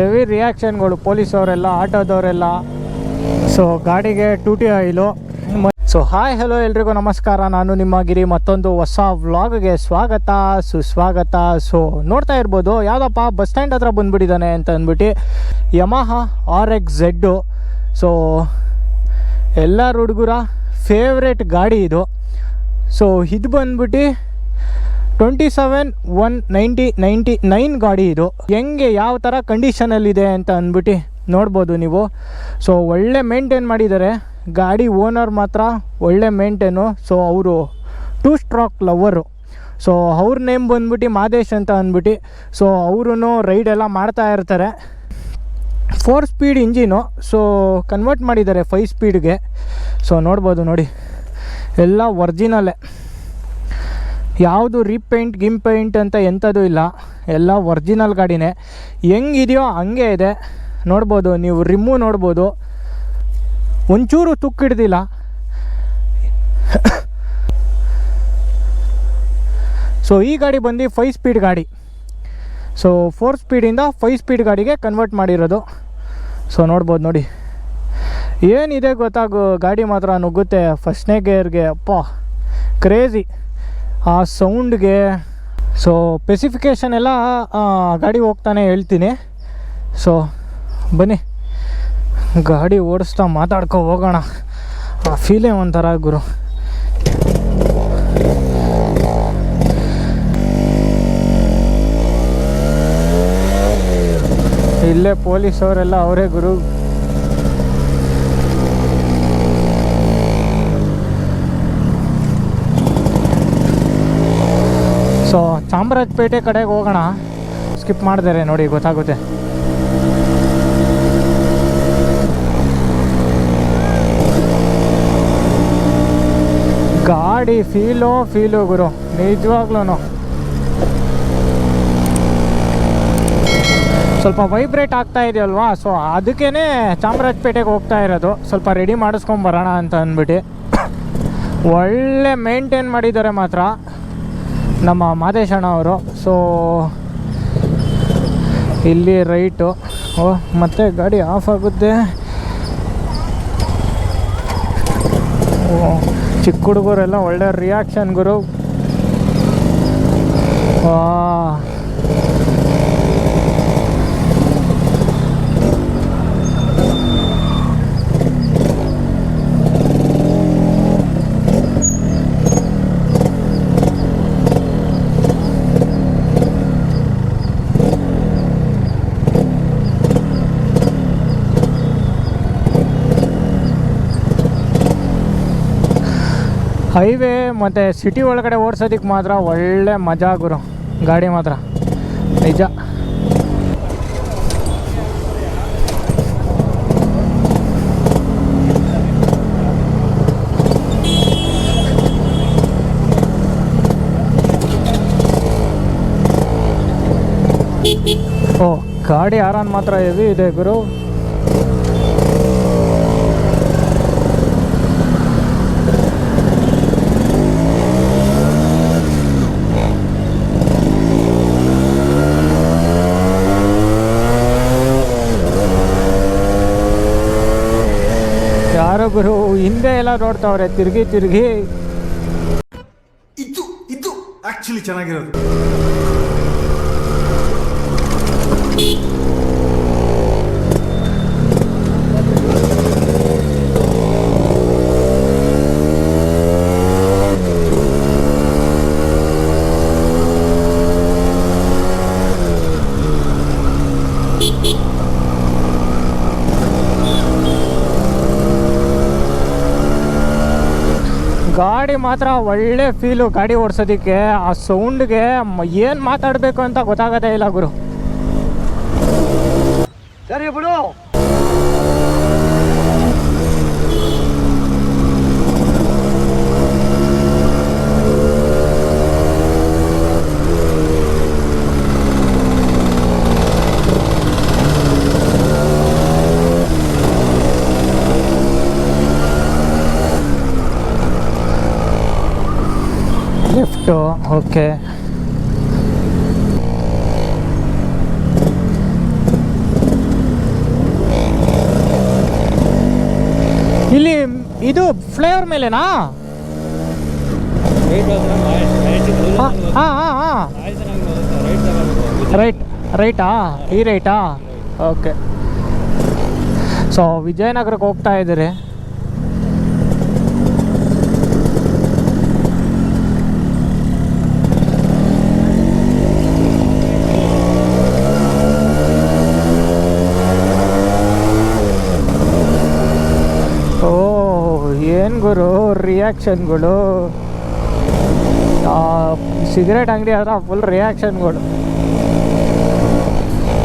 Heavy ರಿಯಾಕ್ಷನ್ಗಳು ಪೊಲೀಸವರೆಲ್ಲ, ಆಟೋದವರೆಲ್ಲ. So ಗಾಡಿಗೆ tutti oil. So hi hello ಎಲ್ರಿಗೂ ನಮಸ್ಕಾರ, ನಾನು ನಿಮ್ಮ ಗಿರಿ. ಮತ್ತೊಂದು ಹೊಸ ವ್ಲಾಗ್ಗೆ ಸ್ವಾಗತ ಸುಸ್ವಾಗತ. ಸೊ ನೋಡ್ತಾ ಇರ್ಬೋದು ಯಾವುದಪ್ಪ ಬಸ್ ಸ್ಟ್ಯಾಂಡ್ ಹತ್ರ ಬಂದುಬಿಟ್ಟಿದ್ದಾನೆ ಅಂತ ಅಂದ್ಬಿಟ್ಟು ಯಮಹ RX-Z. ಸೊ ಎಲ್ಲರ ಹುಡುಗರ ಫೇವ್ರೇಟ್ ಗಾಡಿ ಇದು. ಸೊ ಇದು ಬಂದ್ಬಿಟ್ಟು 27/1/1999 ಗಾಡಿ ಇದು. ಹೆಂಗೆ ಯಾವ ಥರ ಕಂಡೀಷನಲ್ಲಿದೆ ಅಂತ ಅಂದ್ಬಿಟ್ಟು ನೋಡ್ಬೋದು ನೀವು. ಸೊ ಒಳ್ಳೆ ಮೇಂಟೈನ್ ಮಾಡಿದ್ದಾರೆ ಗಾಡಿ. ಓನರ್ ಮಾತ್ರ ಒಳ್ಳೆ ಮೇಂಟೈನು. ಸೊ ಅವರು 2 ಸ್ಟ್ರೋಕ್ ಲವರು. ಸೊ ಅವ್ರ ನೇಮ್ ಬಂದ್ಬಿಟ್ಟು ಮಾದೇಶ್ ಅಂತ ಅಂದ್ಬಿಟ್ಟು. ಸೊ ಅವರು ರೈಡೆಲ್ಲ ಮಾಡ್ತಾ ಇರ್ತಾರೆ. 4 ಸ್ಪೀಡ್ ಇಂಜಿನು. ಸೊ ಕನ್ವರ್ಟ್ ಮಾಡಿದ್ದಾರೆ 5 ಸ್ಪೀಡ್ಗೆ. ಸೊ ನೋಡ್ಬೋದು ನೋಡಿ, ಎಲ್ಲ ಒರ್ಜಿನಲ್ಲೇ, ಯಾವುದು ರೀಪೇಂಟ್ ಅಂತ ಎಂಥದ್ದು ಇಲ್ಲ, ಎಲ್ಲ ಒರ್ಜಿನಲ್ ಗಾಡಿನೇ. ಹೆಂಗಿದೆಯೋ ಹಂಗೆ ಇದೆ. ನೋಡ್ಬೋದು ನೀವು, ರಿಮ್ಮು ನೋಡ್ಬೋದು, ಒಂಚೂರು ತುಕ್ಕಿಡ್ದಿಲ್ಲ. ಸೊ ಈ ಗಾಡಿ ಬಂದು 5 ಸ್ಪೀಡ್ ಗಾಡಿ. ಸೊ 4 ಸ್ಪೀಡಿಂದ 5 ಸ್ಪೀಡ್ ಗಾಡಿಗೆ ಕನ್ವರ್ಟ್ ಮಾಡಿರೋದು. ಸೊ ನೋಡ್ಬೋದು ನೋಡಿ, ಏನಿದೆ ಗೊತ್ತಾಗು, ಗಾಡಿ ಮಾತ್ರ ನುಗ್ಗುತ್ತೆ ಫಸ್ಟ್ನೇ ಗೇರ್ಗೆ. ಅಪ್ಪ ಕ್ರೇಜಿ ಆ ಸೌಂಡ್ಗೆ. ಸೊ ಸ್ಪೆಸಿಫಿಕೇಷನ್ ಎಲ್ಲ ಗಾಡಿ ಹೋಗ್ತಾನೆ ಹೇಳ್ತೀನಿ. ಸೊ ಬನ್ನಿ ಗಾಡಿ ಓಡಿಸ್ತಾ ಮಾತಾಡ್ಕೊ ಹೋಗೋಣ. ಆ ಫೀಲೇ ಒಂಥರ ಗುರು. ಇಲ್ಲೇ ಪೊಲೀಸವರೆಲ್ಲ ಅವರೇ ಗುರು. ಸೊ ಚಾಮರಾಜಪೇಟೆ ಕಡೆಗೆ ಹೋಗೋಣ. ಸ್ಕಿಪ್ ಮಾಡಿದ್ದಾರೆ ನೋಡಿ, ಗೊತ್ತಾಗುತ್ತೆ. ಗಾಡಿ ಫೀಲು ಗುರು, ನಿಜವಾಗ್ಲೂ ಸ್ವಲ್ಪ ವೈಬ್ರೇಟ್ ಆಗ್ತಾ ಇದೆಯಲ್ವಾ. ಸೊ ಅದಕ್ಕೇ ಚಾಮರಾಜಪೇಟೆಗೆ ಹೋಗ್ತಾ ಇರೋದು, ಸ್ವಲ್ಪ ರೆಡಿ ಮಾಡಿಸ್ಕೊಂಬರೋಣ ಅಂತ ಅಂದ್ಬಿಟ್ಟು. ಒಳ್ಳೆ ಮೇಂಟೈನ್ ಮಾಡಿದ್ದಾರೆ ಮಾತ್ರ ನಮ್ಮ ಮಾದೇಶಣ್ಣ ಅವರು. ಸೊ ಇಲ್ಲಿ ರೈಟು. ಮತ್ತೆ ಗಾಡಿ ಆಫ್ ಆಗುತ್ತೆ. ಚಿಕ್ಕ ಹುಡುಗರೆಲ್ಲ ಒಳ್ಳೆ ರಿಯಾಕ್ಷನ್ ಗುರು. ಹೈವೇ ಮತ್ತು ಸಿಟಿ ಒಳಗಡೆ ಓಡಿಸೋದಕ್ಕೆ ಮಾತ್ರ ಒಳ್ಳೆ ಮಜಾ ಗುರು, ಗಾಡಿ ಮಾತ್ರ ನಿಜ. ಓ ಗಾಡಿ ಆರಾನ್ ಮಾತ್ರ ಹೆವಿ ಇದೆ ಗುರು. ಯಾರೋ ಗುರು ಹಿಂದೆ ಎಲ್ಲ ನೋಡ್ತಾವ್ರೆ ತಿರುಗಿ. ಇದು ಆಕ್ಚುಲಿ ಚೆನ್ನಾಗಿರೋದು. ಗಾಡಿ ಮಾತ್ರ ಒಳ್ಳೆ ಫೀಲು ಗಾಡಿ ಓಡಿಸೋದಕ್ಕೆ. ಆ ಸೌಂಡ್ಗೆ ಏನು ಮಾತಾಡಬೇಕು ಅಂತ ಗೊತ್ತಾಗೋದೇ ಇಲ್ಲ ಗುರು. ಸರಿ ಬಿಡು. Left okay. ಇದು ಫ್ಲೇವರ್ ಮೇಲೆನಾ? ಹಾಂ ಹಾಂ ಹಾಂ ಹಾಂ ರೈಟಾ ಈ ರೈಟಾ? ಓಕೆ. ಸೊ ವಿಜಯನಗರಕ್ಕೆ ಹೋಗ್ತಾ ಇದ್ದೀರಿ. ಏನು ಗುರು ರಿಯಾಕ್ಷನ್ಗಳು, ಸಿಗರೇಟ್ ಅಂಗಡಿ ಆದ್ರೆ ಫುಲ್ ರಿಯಾಕ್ಷನ್ಗಳು.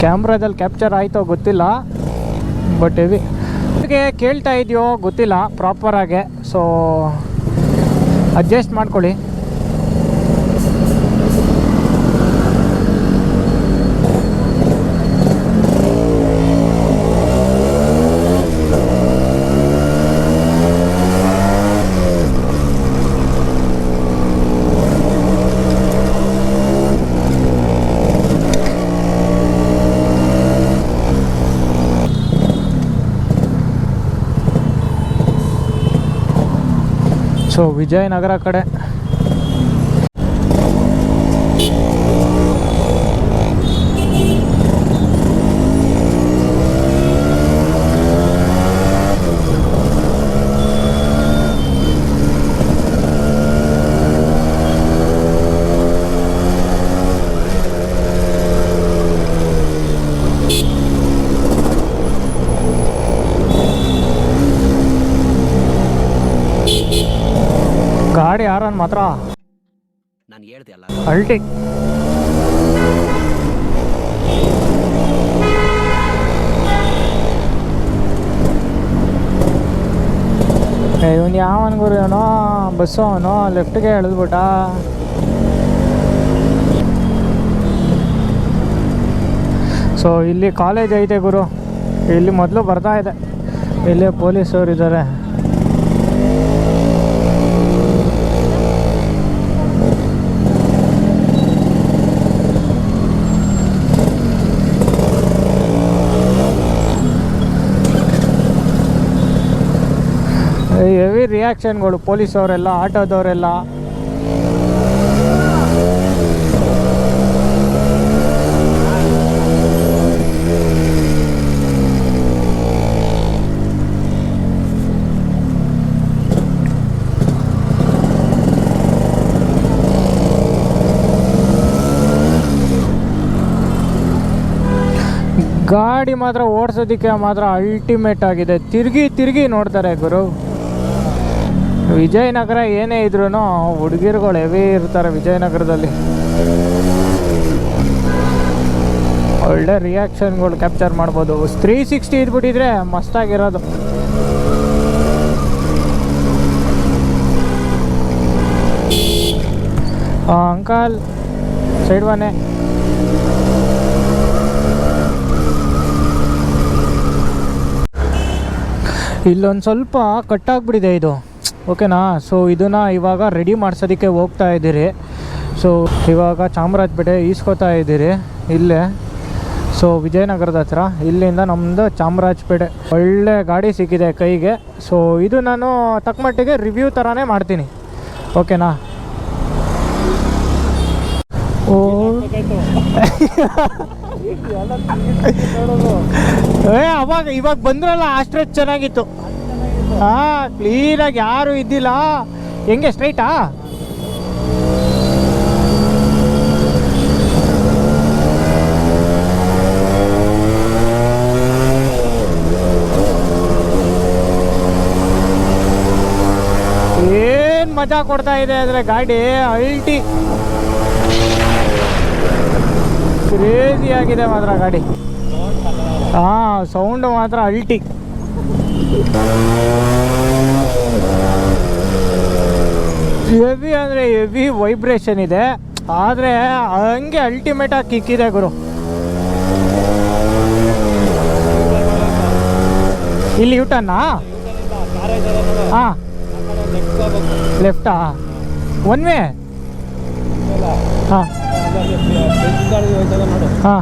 ಕ್ಯಾಮ್ರಾದಲ್ಲಿ ಕ್ಯಾಪ್ಚರ್ ಆಯಿತೋ ಗೊತ್ತಿಲ್ಲ, ಬಟ್ ಹೆವಿ ಕೇಳ್ತಾ ಇದೆಯೋ ಗೊತ್ತಿಲ್ಲ ಪ್ರಾಪರಾಗೆ. ಸೊ ಅಡ್ಜಸ್ಟ್ ಮಾಡ್ಕೊಳ್ಳಿ. ಸೊ ವಿಜಯನಗರ ಕಡೆ ಗಾಡಿ ಯಾರನ್ ಮಾತ್ರ ನಾನು ಹೇಳ್ದೆ ಅಲ್ಲ ಅಲ್ಟಿ. ಇವನು ಯಾವನ್ ಗುರು, ಅವನೋ ಬಸ್ಸು, ಅವನು ಲೆಫ್ಟ್ಗೆ ಎಳೆದ್ಬಿಟ್ಟ. ಸೊ ಇಲ್ಲಿ ಕಾಲೇಜ್ ಐತೆ ಗುರು, ಇಲ್ಲಿ ಮೊದಲು ಬರ್ತಾ ಇದೆ. ಇಲ್ಲಿ ಪೊಲೀಸವ್ರು ಇದ್ದಾರೆ. ಹೆವಿ ರಿಯಾಕ್ಷನ್ಗಳು ಪೊಲೀಸವರೆಲ್ಲ, ಆಟೋದವರೆಲ್ಲ. ಗಾಡಿ ಮಾತ್ರ ಓಡಿಸೋದಕ್ಕೆ ಮಾತ್ರ ಅಲ್ಟಿಮೇಟ್ ಆಗಿದೆ. ತಿರುಗಿ ತಿರುಗಿ ನೋಡ್ತಾರೆ ಗುರು. ವಿಜಯನಗರ ಏನೇ ಇದ್ರೂ ಹುಡುಗಿರುಗಳು ಹೆವಿ ಇರ್ತಾರೆ ವಿಜಯನಗರದಲ್ಲಿ. ಒಳ್ಳೆ ರಿಯಾಕ್ಷನ್ಗಳು ಕ್ಯಾಪ್ಚರ್ ಮಾಡ್ಬೋದು. 360 ಇದ್ಬಿಟ್ಟಿದ್ರೆ ಮಸ್ತಾಗಿರೋದು. ಅಂಕಲ್ ಸೈಡ್ ಬನ್ನಿ. ಇಲ್ಲೊಂದು ಸ್ವಲ್ಪ ಕಟ್ಟಾಗ್ಬಿಟ್ಟಿದೆ ಇದು, ಓಕೆನಾ? ಸೊ ಇದನ್ನು ಇವಾಗ ರೆಡಿ ಮಾಡ್ಸೋದಕ್ಕೆ ಹೋಗ್ತಾ ಇದ್ದೀರಿ. ಸೊ ಇವಾಗ ಚಾಮರಾಜಪೇಟೆ ಈಸ್ಕೊತಾ ಇದ್ದೀರಿ ಇಲ್ಲೇ. ಸೊ ವಿಜಯನಗರದ ಹತ್ರ, ಇಲ್ಲಿಂದ ನಮ್ಮದು ಚಾಮರಾಜಪೇಟೆ. ಒಳ್ಳೆ ಗಾಡಿ ಸಿಕ್ಕಿದೆ ಕೈಗೆ. ಸೊ ಇದು ನಾನು ತಕ್ಕಮಟ್ಟಿಗೆ ರಿವ್ಯೂ ಥರನೇ ಮಾಡ್ತೀನಿ, ಓಕೆನಾ? ಓ ಅವಾಗ ಇವಾಗ ಬಂದ್ರಲ್ಲ ಅಷ್ಟ್ರಷ್ಟು ಚೆನ್ನಾಗಿತ್ತು. ಹಾಂ, ಕ್ಲೀನಾಗಿ ಯಾರೂ ಇದ್ದಿಲ್ಲ. ಹೆಂಗೆ ಸ್ಟ್ರೈಟಾ? ಏನು ಮಜಾ ಕೊಡ್ತಾ ಇದೆ ಅಂದರೆ ಗಾಡಿ ಅಲ್ಟಿ ಕ್ರೇಜಿ ಆಗಿದೆ ಮಾತ್ರ ಗಾಡಿ. ಹಾಂ, ಸೌಂಡು ಮಾತ್ರ ಅಲ್ಟಿ. ಹೆವಿ ಅಂದರೆ ಹೆವಿ ವೈಬ್ರೇಷನ್ ಇದೆ, ಆದರೆ ಹಂಗೆ ಅಲ್ಟಿಮೇಟಾಗಿ ಕಿಕ್ಕಿದೆ ಗುರು. ಇಲ್ಲಿ ಯೂಟನ್ನಾ? ಹಾಂ, ಲೆಫ್ಟಾ? One way? ಹಾಂ ಹಾಂ.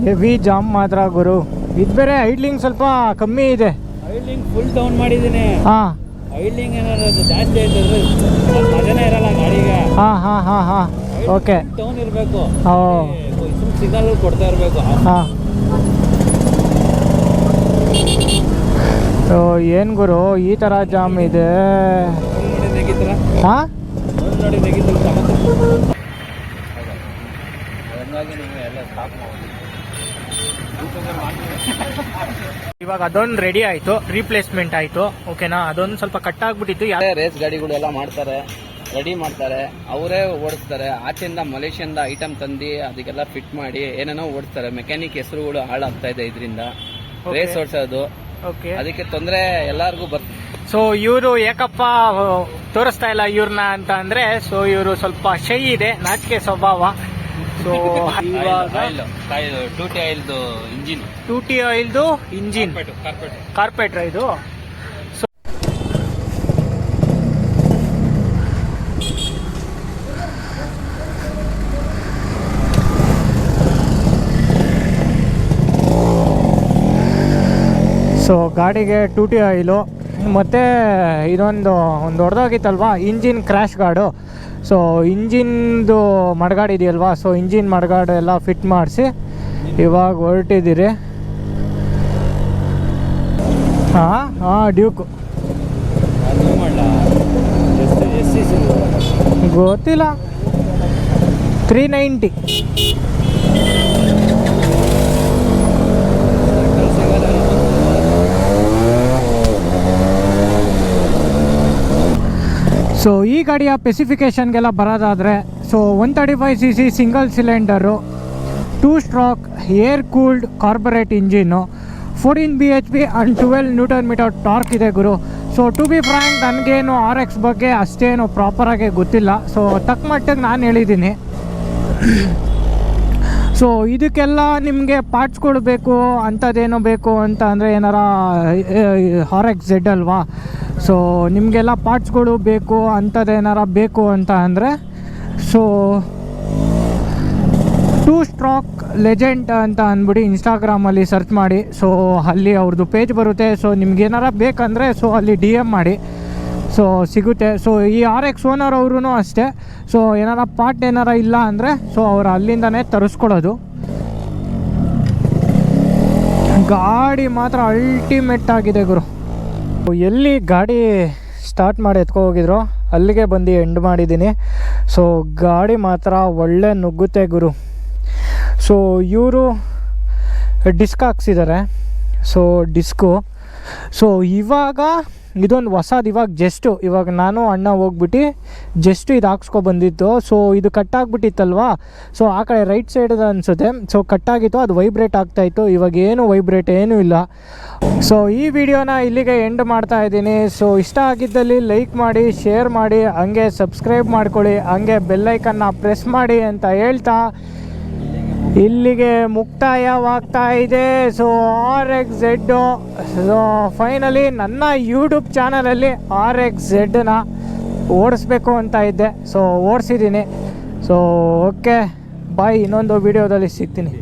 ಹೆವಿ ಜಾಮ್ ಮಾತ್ರ ಗುರು. ಇದು ಬೇರೆ ಐಡ್ಲಿಂಗ್ ಸ್ವಲ್ಪ ಕಮ್ಮಿ ಇದೆ. ಐಡ್ಲಿಂಗ್ ಫುಲ್ ಡೌನ್ ಮಾಡಿದ್ದೀನಿ. ಹಾಂ ಐಡ್ಲಿಂಗ್ ಏನಾದ್ರು ಜಾಸ್ತಿ ಆಯ್ತಂದ್ರೆ ಮಜಾನೇ ಇರಲ್ಲ ಗಾಡಿಗೆ. ಹಾಂ ಹಾಂ ಹಾಂ ಹಾಂ ಓಕೆ. ಡೌನ್ ಇರಬೇಕು. ಓ ಸಿಗ್ನಲ್ ಕೊಡ್ತಾ ಇರಬೇಕು. ಹಾಂ ಏನು ಗುರು ಈ ಥರ ಜಾಮ್ ಇದೆ. ನೋಡಿ ನೆಗಿತರ. ಹಾಂ ನೋಡಿ ನೆಗಿತರ ಹಂಗಾಗಿ ನೀವು ಎಲ್ಲ ಸ್ಟಾಪ್ ಮಾಡಿ. ಇವಾಗ ಅದೊಂದು ರೆಡಿ ಆಯಿತು, ರೀಪ್ಲೇಸ್ಮೆಂಟ್ ಆಯಿತು. ಓಕೆನಾ, ಅದೊಂದು ಸ್ವಲ್ಪ ಕಟ್ ಆಗಿಬಿಟ್ಟಿತ್ತು. ರೇಸ್ ಗಾಡಿಗಳೆಲ್ಲ ಮಾಡ್ತಾರೆ, ರೆಡಿ ಮಾಡ್ತಾರೆ, ಅವರೇ ಓಡಿಸ್ತಾರೆ. ಆಚೆಯಿಂದ ಮಲೇಷಿಯಿಂದ ಐಟಮ್ ತಂದು ಅದಕ್ಕೆಲ್ಲ ಫಿಟ್ ಮಾಡಿ ಏನೇನೋ ಓಡಿಸ್ತಾರೆ. ಮೆಕ್ಯಾನಿಕ್ ಹೆಸರುಗಳು ಹಾಳಾಗ್ತಾ ಇದೆ ಇದರಿಂದ. ರೇಸ್ ಓಡಿಸೋದು ಓಕೆ, ಅದಕ್ಕೆ ತೊಂದರೆ ಎಲ್ಲರಿಗೂ ಸೊ ಇವರು ಏಕಪ್ಪ ತೋರಿಸ್ತಾ ಇಲ್ಲ ಇವ್ರನ್ನ ಅಂತ ಅಂದ್ರೆ, ಸೊ ಇವರು ಸ್ವಲ್ಪ ಶೈ ಇದೆ, ನಾಚಿಕೆ ಸ್ವಭಾವ. ಸೊ ಇವಾಗ ಟೂಟಿ ಆಯಿಲ್ದು ಇಂಜಿನ್, 2T ಆಯಿಲ್ದು ಇಂಜಿನ್, ಕಾರ್ಪೆಟ್ರ ಇದು. ಸೊ ಗಾಡಿಗೆ 2T ಆಯಿಲು, ಮತ್ತು ಇದೊಂದು ದೊಡ್ಡದಾಗಿತ್ತಲ್ವಾ ಇಂಜಿನ್ ಕ್ರ್ಯಾಶ್ ಗಾರ್ಡು. ಸೊ ಇಂಜಿನ್ದು ಮಡ್ಗಾಡು ಇದೆಯಲ್ವಾ, ಸೊ ಇಂಜಿನ್ ಮಡ್ಗಾಡು ಎಲ್ಲ ಫಿಟ್ ಮಾಡಿಸಿ ಇವಾಗ ಹೊರಟಿದ್ದೀರಿ. ಹಾಂ ಹಾಂ ಡ್ಯೂಕು ಗೊತ್ತಿಲ್ಲ, 390. ಸೊ ಈ ಗಾಡಿಯ ಸ್ಪೆಸಿಫಿಕೇಷನ್ಗೆಲ್ಲ ಬರೋದಾದರೆ, so 135cc single cylinder, 2 stroke air cooled carburet engine, 14 bhp and 12 Nm torque ಇದೆ ಗುರು. ಸೊ ಟು ಬಿ ಫ್ರ್ಯಾಂಕ್ ನನಗೇನು RX ಬಗ್ಗೆ ಅಷ್ಟೇನು ಪ್ರಾಪರಾಗಿ ಗೊತ್ತಿಲ್ಲ. ಸೊ ತಕ್ಕ ಮಟ್ಟಿಗೆ ನಾನು ಹೇಳಿದ್ದೀನಿ. ಸೊ ಇದಕ್ಕೆಲ್ಲ ನಿಮಗೆ ಪಾರ್ಟ್ಸ್ಗಳು ಬೇಕು, ಅಂಥದ್ದೇನೋ ಬೇಕು ಅಂತ ಅಂದರೆ ಏನಾರ RX Z ಅಲ್ವಾ. ಸೊ ನಿಮಗೆಲ್ಲ ಪಾರ್ಟ್ಸ್ಗಳು ಬೇಕು, ಅಂಥದ್ದೇನಾರ ಬೇಕು ಅಂತ ಅಂದರೆ, ಸೊ 2 ಸ್ಟ್ರೋಕ್ ಲೆಜೆಂಡ್ ಅಂತ ಅಂದ್ಬಿಟ್ಟು ಇನ್ಸ್ಟಾಗ್ರಾಮಲ್ಲಿ ಸರ್ಚ್ ಮಾಡಿ. ಸೊ ಅಲ್ಲಿ ಅವ್ರದ್ದು ಪೇಜ್ ಬರುತ್ತೆ. ಸೊ ನಿಮ್ಗೇನಾರ ಬೇಕಂದರೆ ಸೊ ಅಲ್ಲಿ DM ಮಾಡಿ, ಸೊ ಸಿಗುತ್ತೆ. ಸೊ ಈ RX ಓನರ್ ಅವರು ಅಷ್ಟೇ. ಸೊ ಏನಾರ ಪಾರ್ಟ್ ಏನಾರ ಇಲ್ಲ ಅಂದರೆ ಸೊ ಅವ್ರು ಅಲ್ಲಿಂದನೇ ತರಿಸ್ಕೊಳ್ಳೋದು. ಗಾಡಿ ಮಾತ್ರ ಅಲ್ಟಿಮೇಟ್ ಆಗಿದೆ ಗುರು. ಎಲ್ಲಿ ಗಾಡಿ ಸ್ಟಾರ್ಟ್ ಮಾಡಿ ಎತ್ಕೊ ಹೋಗಿದ್ರು ಅಲ್ಲಿಗೆ ಬಂದು ಎಂಡ್ ಮಾಡಿದ್ದೀನಿ. ಸೊ ಗಾಡಿ ಮಾತ್ರ ಒಳ್ಳೆ ನುಗ್ಗುತ್ತೆ ಗುರು. ಸೊ ಇವರು ಡಿಸ್ಕ್ ಹಾಕ್ಸಿದ್ದಾರೆ. ಸೊ ಡಿಸ್ಕು ಸೊ ಇವಾಗ ಇದೊಂದು ಹೊಸದು, ಇವಾಗ ನಾನು ಅಣ್ಣ ಹೋಗ್ಬಿಟ್ಟು ಇದು ಹಾಕ್ಸ್ಕೊಬಂದಿತ್ತು. ಸೊ ಇದು ಕಟ್ಟಾಗ್ಬಿಟ್ಟಿತ್ತಲ್ವಾ, ಸೊ ಆ ಕಡೆ ರೈಟ್ ಸೈಡದ ಅನಿಸುತ್ತೆ. ಸೊ ಕಟ್ಟಾಗಿತ್ತು, ಅದು ವೈಬ್ರೇಟ್ ಆಗ್ತಾಯಿತ್ತು. ಇವಾಗ ಏನು ವೈಬ್ರೇಟ್ ಏನೂ ಇಲ್ಲ. ಸೊ ಈ ವಿಡಿಯೋನ ಇಲ್ಲಿಗೆ ಎಂಡ್ ಮಾಡ್ತಾ ಇದ್ದೀನಿ. ಸೊ ಇಷ್ಟ ಆಗಿದ್ದಲ್ಲಿ ಲೈಕ್ ಮಾಡಿ, ಶೇರ್ ಮಾಡಿ, ಹಂಗೆ ಸಬ್ಸ್ಕ್ರೈಬ್ ಮಾಡ್ಕೊಳ್ಳಿ, ಹಂಗೆ ಬೆಲ್ಲೈಕನ್ನ ಪ್ರೆಸ್ ಮಾಡಿ ಅಂತ ಹೇಳ್ತಾ ಇಲ್ಲಿಗೆ ಮುಕ್ತಾಯವಾಗ್ತಾ ಇದೆ. So RX Z. So finally ನನ್ನ ಯೂಟ್ಯೂಬ್ ಚಾನಲಲ್ಲಿ RX Z ಓಡಿಸ್ಬೇಕು ಅಂತ ಇದ್ದೆ. ಸೊ ಓಡಿಸಿದ್ದೀನಿ. ಸೊ ಓಕೆ ಬಾಯ್, ಇನ್ನೊಂದು ವಿಡಿಯೋದಲ್ಲಿ ಸಿಗ್ತೀನಿ.